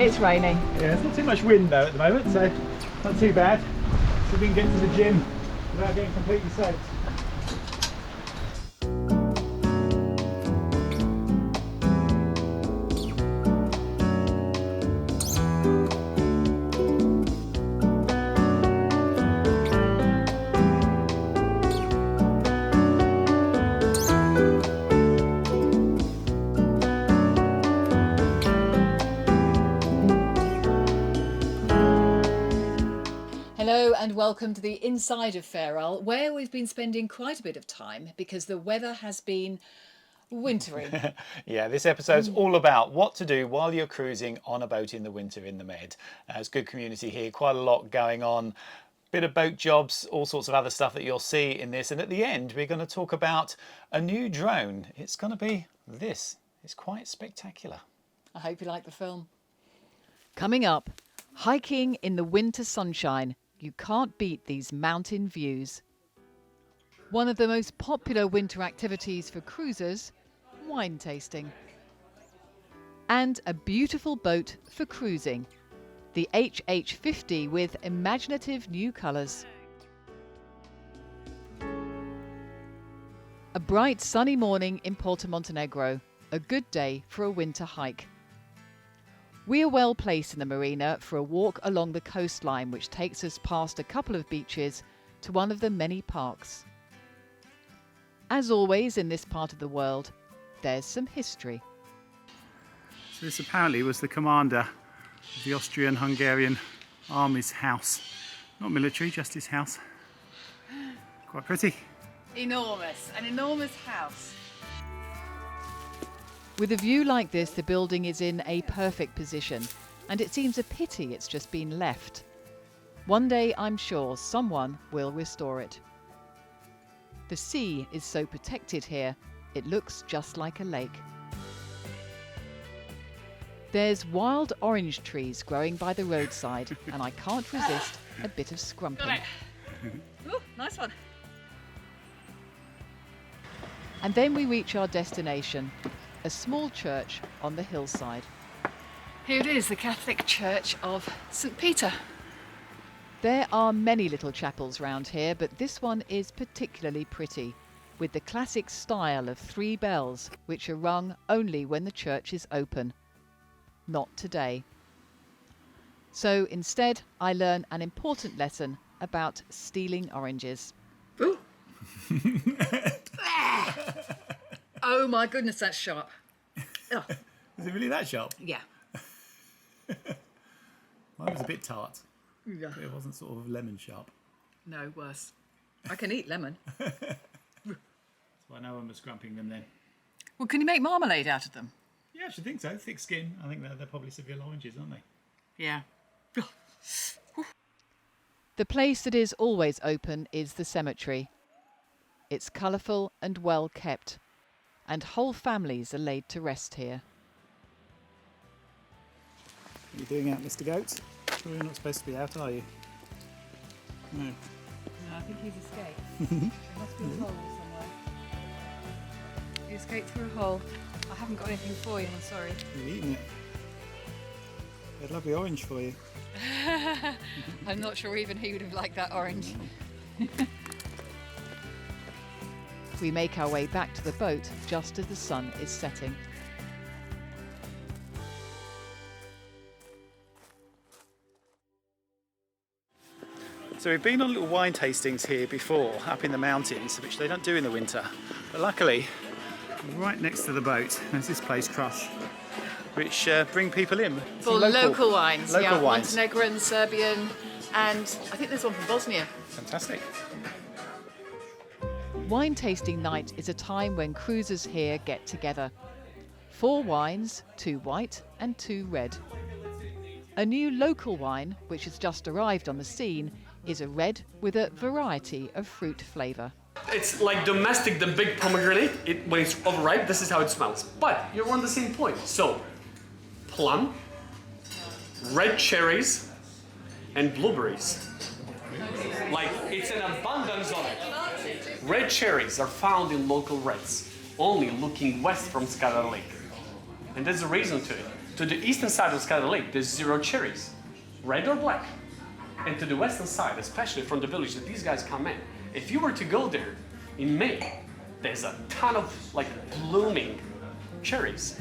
It's raining. Yeah, there's not too much wind though at the moment, so not too bad. So we can get to the gym without getting completely soaked. Hello and welcome to the inside of Fair Isle, where we've been spending quite a bit of time because the weather has been wintry. Yeah, this episode's all about what to do while you're cruising on a boat in the winter in the Med. It's good community here, quite a lot going on. Bit of boat jobs, all sorts of other stuff that you'll see in this. And at the end, we're going to talk about a new drone. It's going to be this. It's quite spectacular. I hope you like the film. Coming up, hiking in the winter sunshine. You can't beat these mountain views. One of the most popular winter activities for cruisers, wine tasting. And a beautiful boat for cruising, the hale with imaginative new colours. A bright sunny morning in Montenegro, a good day for a winter hike. We are well placed in the marina for a walk along the coastline, which takes us past a couple of beaches to one of the many parks. As always in this part of the world, there's some history. So this apparently was the commander of the Austrian-Hungarian army's house. Not military, just his house. Quite pretty. Enormous, an enormous house. With a view like this, the building is in a perfect position, and it seems a pity it's just been left. One day, I'm sure, someone will restore it. The sea is so protected here, it looks just like a lake. There's wild orange trees growing by the roadside, and I can't resist a bit of scrumping. Ooh, nice one. And then we reach our destination. A small church on the hillside. Here it is, the Catholic Church of St. Peter. There are many little chapels round here, but this one is particularly pretty, with the classic style of 3 bells, which are rung only when the church is open. Not today. So instead, I learn an important lesson about stealing oranges. Ooh. Oh my goodness, that's sharp. Oh. Is it really that sharp? Yeah. Mine was a bit tart. Yeah. But it wasn't sort of lemon sharp. No, worse. I can eat lemon. That's why no one was scrumping them then. Well, can you make marmalade out of them? Yeah, I should think so. Thick skin. I think they're probably Seville oranges, aren't they? Yeah. The place that is always open is the cemetery. It's colourful and well kept, and whole families are laid to rest here. What are you doing out, Mr. Goat? Sure you're not supposed to be out, are you? No. No, I think he's escaped. There must be a hole somewhere. He escaped through a hole. I haven't got anything for you, I'm sorry. You're eating it. They'd lovely orange for you. I'm not sure even he would have liked that orange. We make our way back to the boat just as the sun is setting. So we've been on little wine tastings here before, up in the mountains, which they don't do in the winter. But luckily, right next to the boat, there's this place, Crush, which bring people in. For local wines, local wines. Montenegrin, Serbian, and I think there's one from Bosnia. Fantastic. Wine tasting night is a time when cruisers here get together. 4 wines, 2 white and 2 red. A new local wine, which has just arrived on the scene, is a red with a variety of fruit flavour. It's like domestic, the big pomegranate. When it's overripe, this is how it smells. But you're on the same point. So, plum, red cherries, and blueberries. Like, it's an abundance of it. Red cherries are found in local reds, only looking west from Skadar Lake. And there's a reason to it. To the eastern side of Skyler Lake, there's 0 cherries, red or black. And to the western side, especially from the village that these guys come in, if you were to go there in May, there's a ton of like blooming cherries.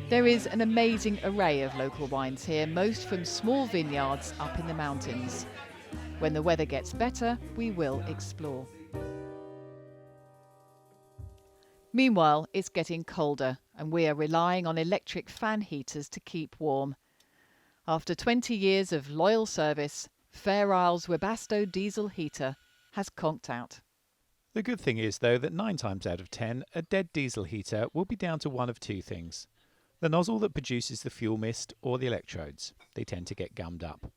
There is an amazing array of local wines here, most from small vineyards up in the mountains. When the weather gets better, we will explore. Meanwhile, it's getting colder and we are relying on electric fan heaters to keep warm. After 20 years of loyal service, Fair Isle's Webasto diesel heater has conked out. The good thing is, though, that 9 times out of 10, a dead diesel heater will be down to one of 2 things. The nozzle that produces the fuel mist or the electrodes. They tend to get gummed up.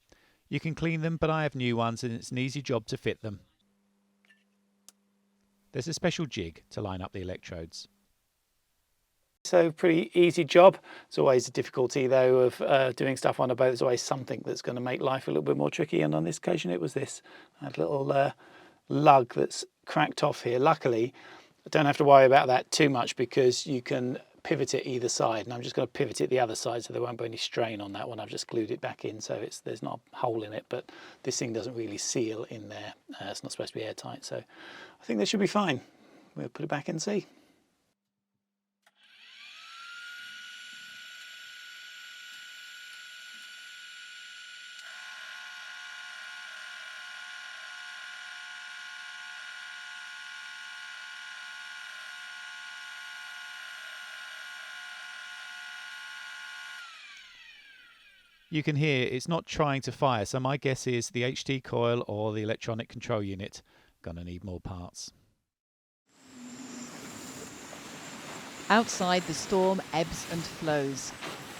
You can clean them, but I have new ones and it's an easy job to fit them. There's a special jig to line up the electrodes. So pretty easy job. It's always a difficulty though of doing stuff on a boat. There's always something that's going to make life a little bit more tricky, and on this occasion it was this. That little lug that's cracked off here. Luckily I don't have to worry about that too much because you can pivot it either side, and I'm just going to pivot it the other side so there won't be any strain on that one. I've just glued it back in so there's not a hole in it, but this thing doesn't really seal in there. It's not supposed to be airtight, so I think this should be fine. We'll put it back and see. You can hear it's not trying to fire, so my guess is the HT coil or the electronic control unit. Gonna need more parts. Outside, the storm ebbs and flows.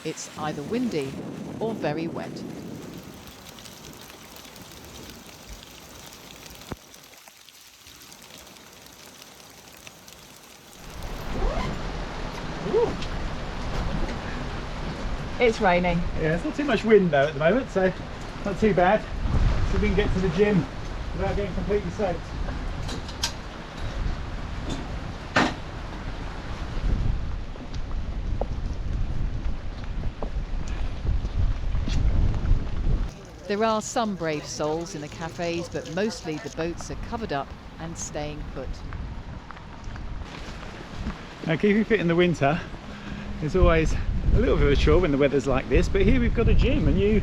It's either windy or very wet. It's raining. Yeah, it's not too much wind though at the moment, so not too bad. So we can get to the gym without getting completely soaked. There are some brave souls in the cafes, but mostly the boats are covered up and staying put. Now, keeping fit in the winter is always a little bit of a chore when the weather's like this, but here we've got a gym, and you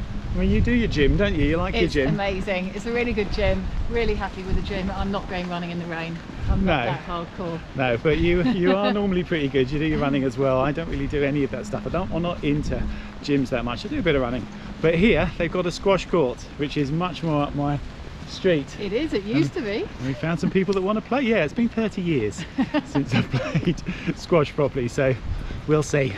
do your gym, don't you? You like your gym? It's amazing. It's a really good gym. Really happy with the gym. I'm not going running in the rain. I'm not that hardcore. No, but you are normally pretty good. You do your running as well. I don't really do any of that stuff. I'm not into gyms that much. I do a bit of running. But here they've got a squash court, which is much more up my street. It is. It used to be. And we found some people that want to play. Yeah, it's been 30 years since I've played squash properly, so we'll see.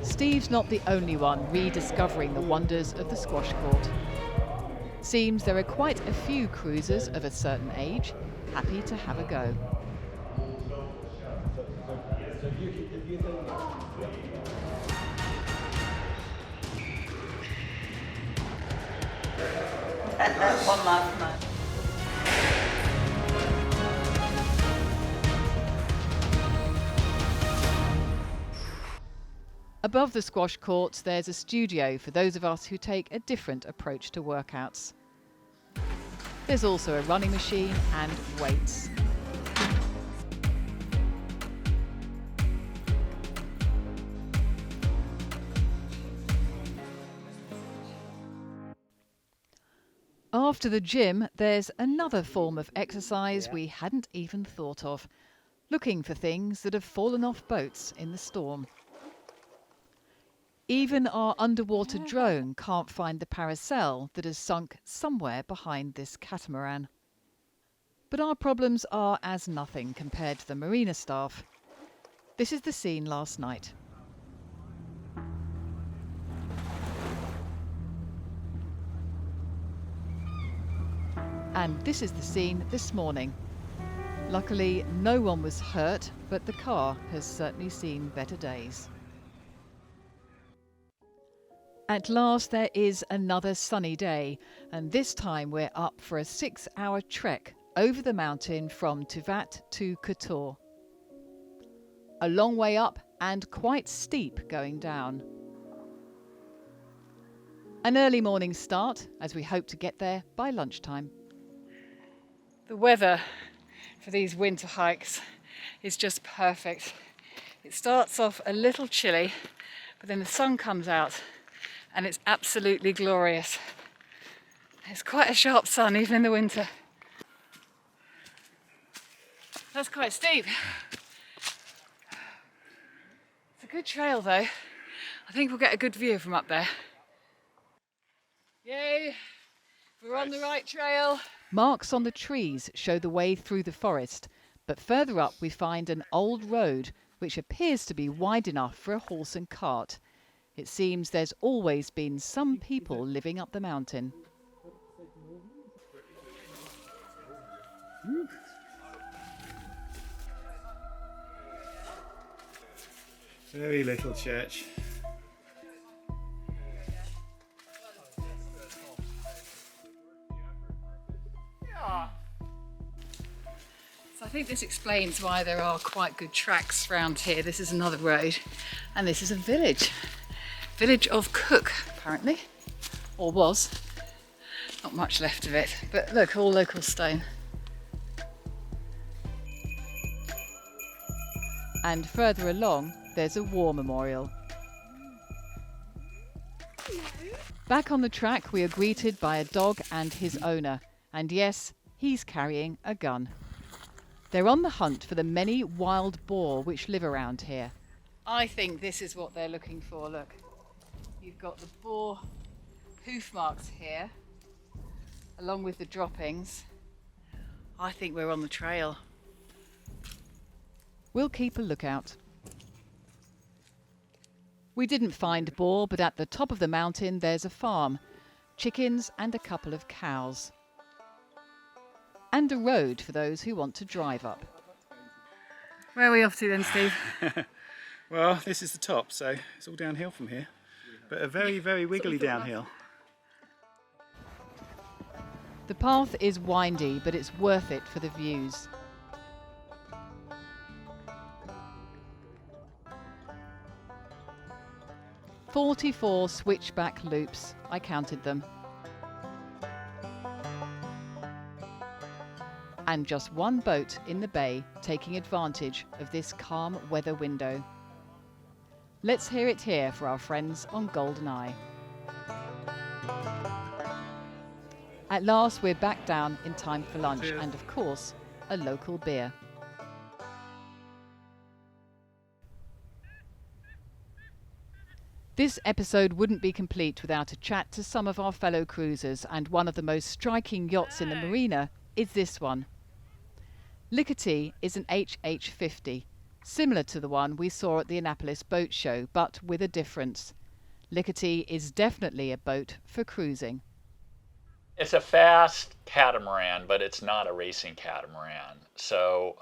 Steve's not the only one rediscovering the wonders of the squash court. Seems there are quite a few cruisers of a certain age happy to have a go. One last night. Above the squash courts, there's a studio for those of us who take a different approach to workouts. There's also a running machine and weights. After the gym, there's another form of exercise we hadn't even thought of, looking for things that have fallen off boats in the storm. Even our underwater drone can't find the paracel that has sunk somewhere behind this catamaran. But our problems are as nothing compared to the marina staff. This is the scene last night. And this is the scene this morning. Luckily, no one was hurt, but the car has certainly seen better days. At last, there is another sunny day, and this time we're up for a 6-hour trek over the mountain from Tuvat to Kotor. A long way up and quite steep going down. An early morning start as we hope to get there by lunchtime. The weather for these winter hikes is just perfect. It starts off a little chilly, but then the sun comes out and it's absolutely glorious. It's quite a sharp sun even in the winter. That's quite steep. It's a good trail though. I think we'll get a good view from up there. Yay! We're on the right trail. Marks on the trees show the way through the forest, but further up we find an old road which appears to be wide enough for a horse and cart. It seems there's always been some people living up the mountain. Very little church. So I think this explains why there are quite good tracks around here. This is another road and this is a village. Village of Cook, apparently, or was. Not much left of it, but look, all local stone. And further along, there's a war memorial. Back on the track, we are greeted by a dog and his owner. And yes, he's carrying a gun. They're on the hunt for the many wild boar which live around here. I think this is what they're looking for, look. You've got the boar hoof marks here, along with the droppings. I think we're on the trail. We'll keep a lookout. We didn't find boar, but at the top of the mountain there's a farm, chickens and a couple of cows. And a road for those who want to drive up. Where are we off to then, Steve? Well, this is the top, so it's all downhill from here. But a very, very wiggly downhill. The path is windy, but it's worth it for the views. "44 switchback loops," I counted them. And just one boat in the bay taking advantage of this calm weather window. Let's hear it here for our friends on Golden Eye. At last we're back down in time for lunch and of course a local beer. This episode wouldn't be complete without a chat to some of our fellow cruisers, and one of the most striking yachts in the marina is this one. Lickerty is an HH50, similar to the one we saw at the Annapolis Boat Show, but with a difference. Lickerty is definitely a boat for cruising. It's a fast catamaran, but it's not a racing catamaran. So,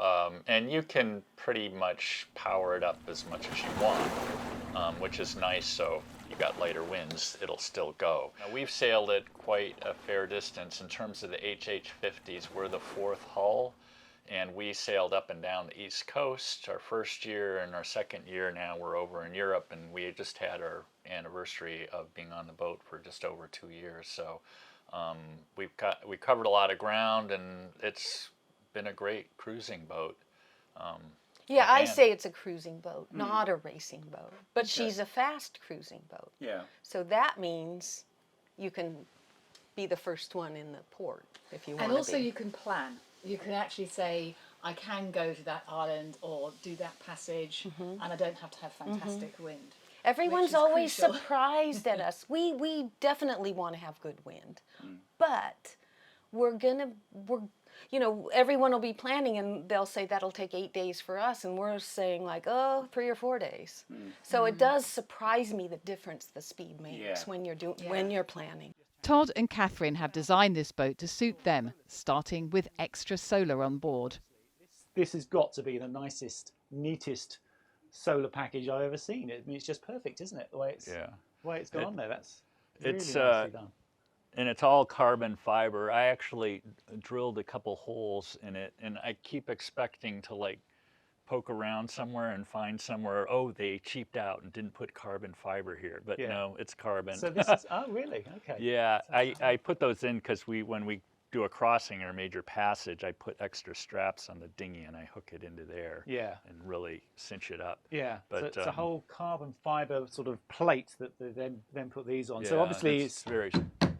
and you can pretty much power it up as much as you want, which is nice. So you got lighter winds, it'll still go. Now, we've sailed it quite a fair distance. In terms of the HH50s, we're the fourth hull, and we sailed up and down the East Coast our first year, and our second year now we're over in Europe, and we just had our anniversary of being on the boat for just over 2 years. So we covered a lot of ground, and it's been a great cruising boat. Yeah, I say it's a cruising boat, not a racing boat. But she's a fast cruising boat. Yeah. So that means you can be the first one in the port if you want to be. And also you can plan. You can actually say, I can go to that island or do that passage, and I don't have to have fantastic wind. Everyone's always surprised at us. We definitely want to have good wind, but everyone will be planning and they'll say that'll take 8 days for us, and we're saying like, 3 or 4 days. So it does surprise me the difference the speed makes when you're planning. Todd and Catherine have designed this boat to suit them, starting with extra solar on board. This has got to be the nicest, neatest solar package I've ever seen. I mean, it's just perfect, isn't it? The way it's gone on there. That's really nicely done. And it's all carbon fiber. I actually drilled a couple holes in it, and I keep expecting to poke around somewhere and find somewhere, oh, they cheaped out and didn't put carbon fiber here. But no, it's carbon. So this is, oh really? Okay. Yeah, I put those in because when we do a crossing or a major passage, I put extra straps on the dinghy and I hook it into there. Yeah. And really cinch it up. Yeah. But so it's a whole carbon fiber sort of plate that they then put these on. Yeah, So obviously it's very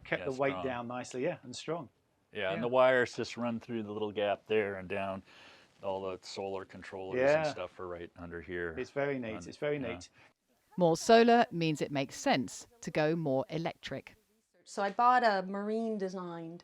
kept the weight strong. down nicely. Yeah, and strong. Yeah, and the wires just run through the little gap there and down. All the solar controllers and stuff are right under here. It's very neat. It's very neat. More solar means it makes sense to go more electric. So I bought a marine designed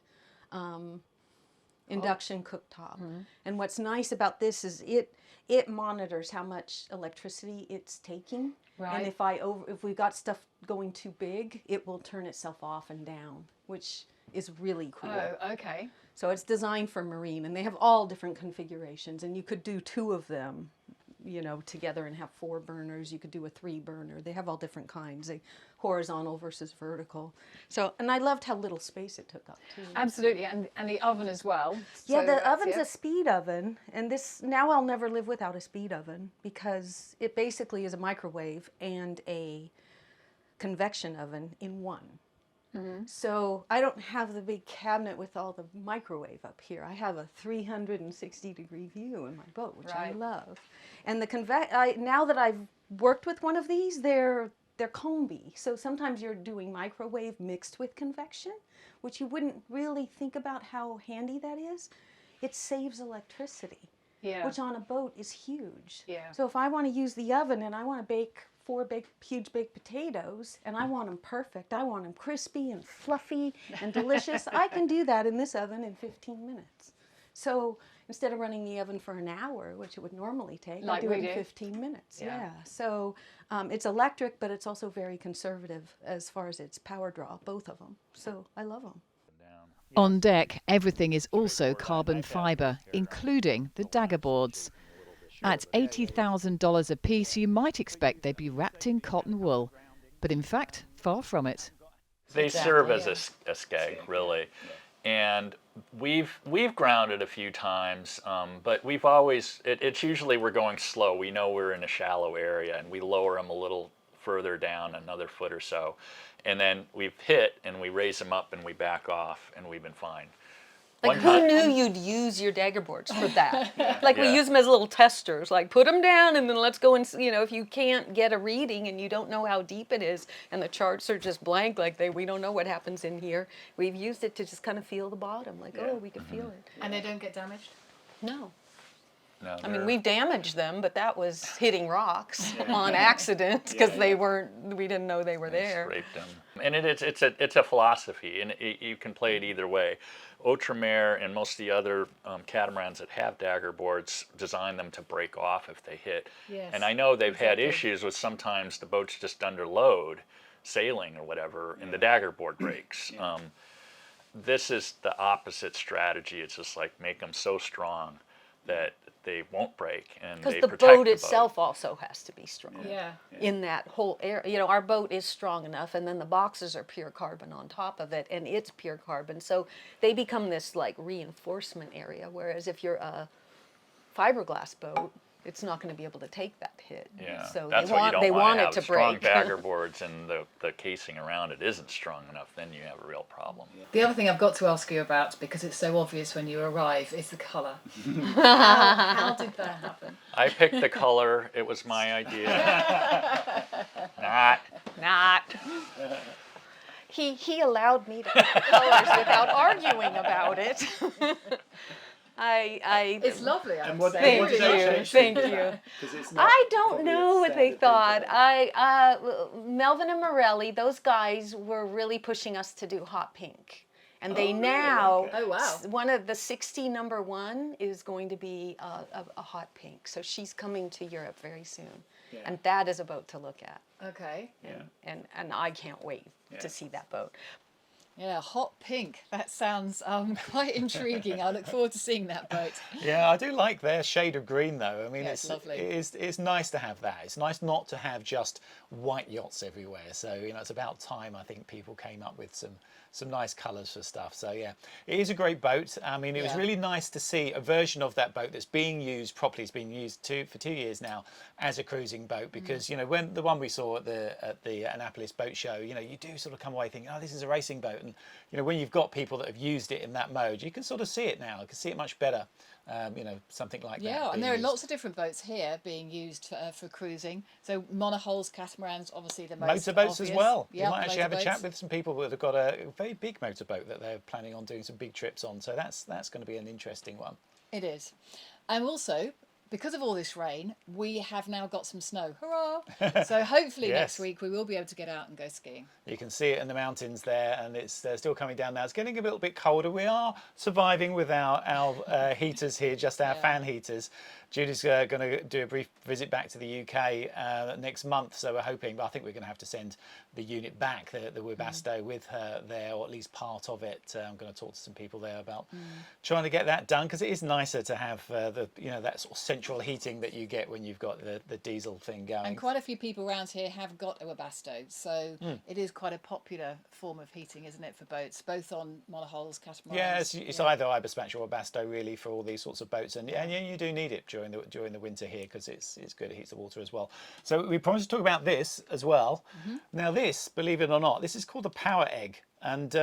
induction cooktop. And what's nice about this is it monitors how much electricity it's taking. Right. And if we've got stuff going too big, it will turn itself off and down, which is really cool. Oh, okay. So it's designed for marine, and they have all different configurations, and you could do 2 of them, you know, together and have 4 burners. You could do a 3 burner. They have all different kinds, horizontal versus vertical. So, and I loved how little space it took up too. Absolutely, and the oven as well. Yeah, So the oven's a speed oven, and now I'll never live without a speed oven because it basically is a microwave and a convection oven in one. So I don't have the big cabinet with all the microwave up here. I have a 360-degree view in my boat, which I love. And now that I've worked with one of these, they're combi. So sometimes you're doing microwave mixed with convection, which you wouldn't really think about how handy that is. It saves electricity, which on a boat is huge. So if I want to use the oven and I want to bake 4 huge baked potatoes, and I want them perfect, I want them crispy and fluffy and delicious, I can do that in this oven in 15 minutes. So instead of running the oven for an hour, which it would normally take, I do it in 15 minutes. Yeah. So it's electric, but it's also very conservative as far as its power draw, both of them. So I love them. On deck, everything is also carbon fibre, including the dagger boards. At $80,000 a piece, you might expect they'd be wrapped in cotton wool, but in fact, far from it. They serve as a skeg, really. And we've grounded a few times, but we've always, it's usually we're going slow. We know we're in a shallow area and we lower them a little further down, another foot or so. And then we've hit and we raise them up and we back off and we've been fine. Like, who knew you'd use your dagger boards for that? Like, we use them as little testers. Like, put them down and then let's go and, you know, if you can't get a reading and you don't know how deep it is and the charts are just blank, like we don't know what happens in here, we've used it to just kind of feel the bottom. Like, oh, we can feel it. And they don't get damaged? No. No, I mean, we've damaged them, but that was hitting rocks on accident because we didn't know they were there. Scraped them. And it's a philosophy, and you can play it either way. Outremer and most of the other catamarans that have dagger boards design them to break off if they hit. Yes, and I know they've had issues with sometimes the boat's just under load, sailing or whatever, and the dagger board breaks. This is the opposite strategy. It's just like make them so strong that they won't break and they protect the boat. Because the boat itself also has to be strong. In that whole area, you know, our boat is strong enough, and then the boxes are pure carbon on top of it, and it's pure carbon. So they become this like reinforcement area. Whereas if you're a fiberglass boat, it's not going to be able to take that hit. So that's they want it to strong break. dagger boards and the casing around it isn't strong enough, then you have a real problem. The other thing I've got to ask you about, because it's so obvious when you arrive, is the colour. How did that happen? I picked the color. It was my idea. Not. He allowed me to pick the colors without arguing about it. It's lovely. Thank you. I don't know what they thought. Melvin and Morelli, those guys were really pushing us to do hot pink. And they one of the 60 #1 is going to be a hot pink. So she's coming to Europe very soon. And that is a boat to look at. Okay. And I can't wait to see that boat. Yeah, hot pink. That sounds quite intriguing. I look forward to seeing that boat. Yeah, I do like their shade of green though. I mean, Yeah, it's lovely. It's nice to have that. It's nice not to have just white yachts everywhere. So, you know, it's about time I think people came up with some nice colours for stuff. So yeah, it is a great boat. I mean, it was really nice to see a version of that boat that's being used properly. It's been used for 2 years now as a cruising boat, because you know, when the one we saw at the Annapolis boat show, you know, you do sort of come away thinking, oh, this is a racing boat. And you know, when you've got people that have used it in that mode, you can sort of see it now. You can see it much better. You know, something like that. Yeah, and there are lots of different boats here being used for cruising. So monohulls, catamarans, obviously the most motorboats obvious. as well. Yep, you might actually have a motorboats. chat with some people that have got a very big motorboat that they're planning on doing some big trips on. So that's going to be an interesting one. It is. And also, because of all this rain, we have now got some snow. Hurrah! So hopefully next week we will be able to get out and go skiing. You can see it in the mountains there, and it's still coming down now. It's getting a little bit colder. We are surviving with our heaters here, just our fan heaters. Judy's going to do a brief visit back to the UK next month, so we're hoping, but I think we're going to have to send the unit back, the Webasto, with her there, or at least part of it. I'm going to talk to some people there about trying to get that done, because it is nicer to have that sort of central heating that you get when you've got the diesel thing going. And quite a few people around here have got a Webasto, so it is quite a popular form of heating, isn't it, for boats, both on monohulls, catamarans. Yeah, it's either Iberspatch or Webasto really for all these sorts of boats, and you do need it during the winter here, because it's good. It heats the water as well. So we promised to talk about this as well. Now this, believe it or not, this is called the Power Egg, and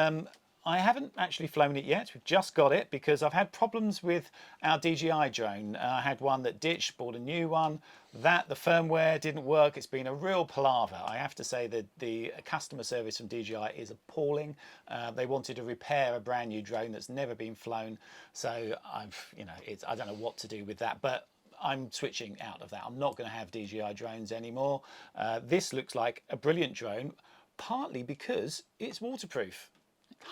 I haven't actually flown it yet. We've just got it because I've had problems with our DJI drone. I had one that ditched, bought a new one. The firmware didn't work. It's been a real palaver. I have to say that the customer service from DJI is appalling. They wanted to repair a brand new drone that's never been flown. So I don't know what to do with that, but I'm switching out of that. I'm not going to have DJI drones anymore. This looks like a brilliant drone, partly because it's waterproof.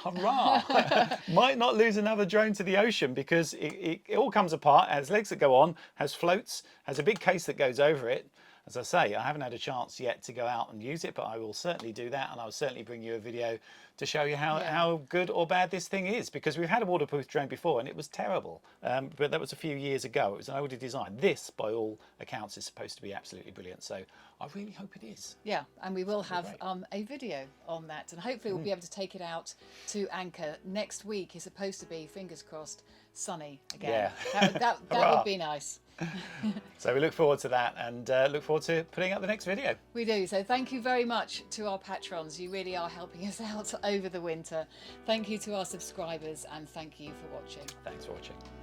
Hurrah! Might not lose another drone to the ocean, because it all comes apart, has legs that go on, has floats, has a big case that goes over it. As I say, I haven't had a chance yet to go out and use it, but I will certainly do that, and I'll certainly bring you a video to show you how good or bad this thing is, because we've had a waterproof drone before and it was terrible, but that was a few years ago. It was an older design. This, by all accounts, is supposed to be absolutely brilliant, so I really hope it is. Yeah, and we will have a video on that, and hopefully we'll be able to take it out to anchor next week. Is supposed to be, fingers crossed, sunny again. Yeah. That would be nice. So we look forward to that, and look forward to putting up the next video. We do. So thank you very much to our patrons. You really are helping us out over the winter. Thank you to our subscribers, and thank you for watching. Thanks for watching.